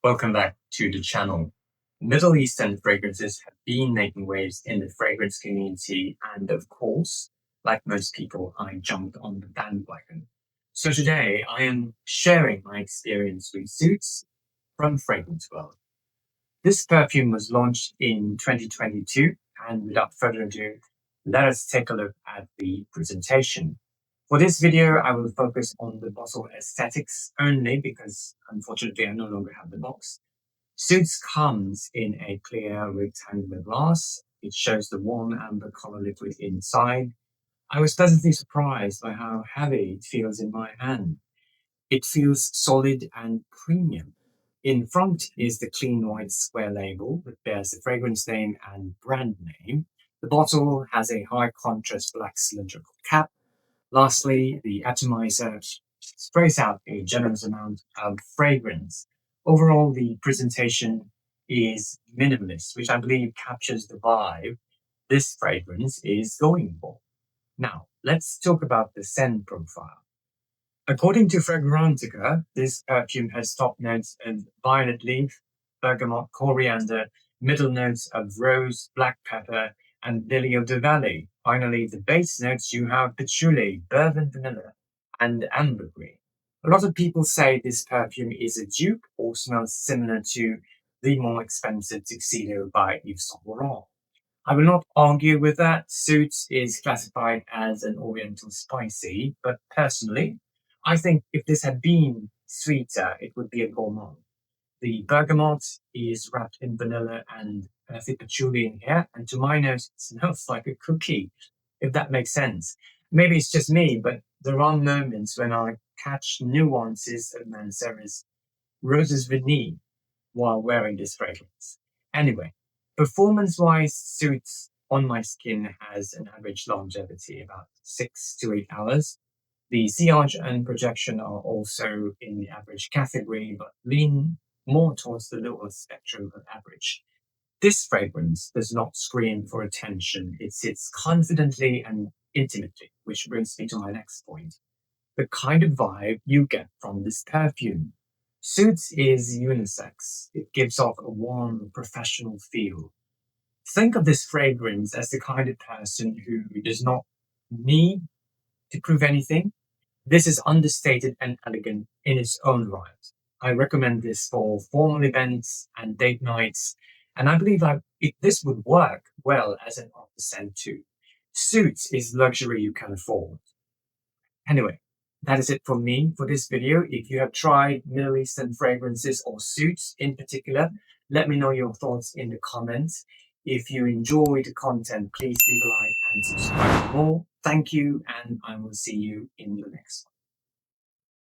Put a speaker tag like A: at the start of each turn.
A: Welcome back to the channel. Middle Eastern fragrances have been making waves in the fragrance community, and of course, like most people, I jumped on the bandwagon. So today I am sharing my experience with Suits from Fragrance World. This perfume was launched in 2022, and without further ado, let us take a look at the presentation. For this video, I will focus on the bottle aesthetics only because unfortunately I no longer have the box. Suits comes in a clear rectangular glass. It shows the warm amber color liquid inside. I was pleasantly surprised by how heavy it feels in my hand. It feels solid and premium. In front is the clean white square label that bears the fragrance name and brand name. The bottle has a high contrast black cylindrical cap. Lastly, the atomizer sprays out a generous amount of fragrance. Overall, the presentation is minimalist, which I believe captures the vibe this fragrance is going for. Now, let's talk about the scent profile. According to Fragrantica, this perfume has top notes of violet leaf, bergamot, coriander, middle notes of rose, black pepper, and lily of the valley. Finally, the base notes you have patchouli, bourbon vanilla, and ambergris. A lot of people say this perfume is a dupe or smells similar to the more expensive Tuxedo by Yves Saint Laurent. I will not argue with that. Suits is classified as an Oriental spicy, but personally, I think if this had been sweeter, it would be a gourmand. The bergamot is wrapped in vanilla and earthy patchouli in here, and to my nose, it smells like a cookie, if that makes sense. Maybe it's just me, but there are moments when I catch nuances of Mancera's Rose's Vanille while wearing this fragrance. Anyway, performance-wise, Suits on my skin has an average longevity about 6 to 8 hours. The sillage and projection are also in the average category, but lean more towards the lower spectrum of average. This fragrance does not scream for attention. It sits confidently and intimately, which brings me to my next point. The kind of vibe you get from this perfume. Suits is unisex. It gives off a warm, professional feel. Think of this fragrance as the kind of person who does not need to prove anything. This is understated and elegant in its own right. I recommend this for formal events and date nights, and I believe this would work well as an after scent too. Suits is luxury you can afford. Anyway, that is it from me for this video. If you have tried Middle Eastern fragrances or Suits in particular, let me know your thoughts in the comments. If you enjoyed the content, please leave a like and subscribe for more. Thank you, and I will see you in the next one.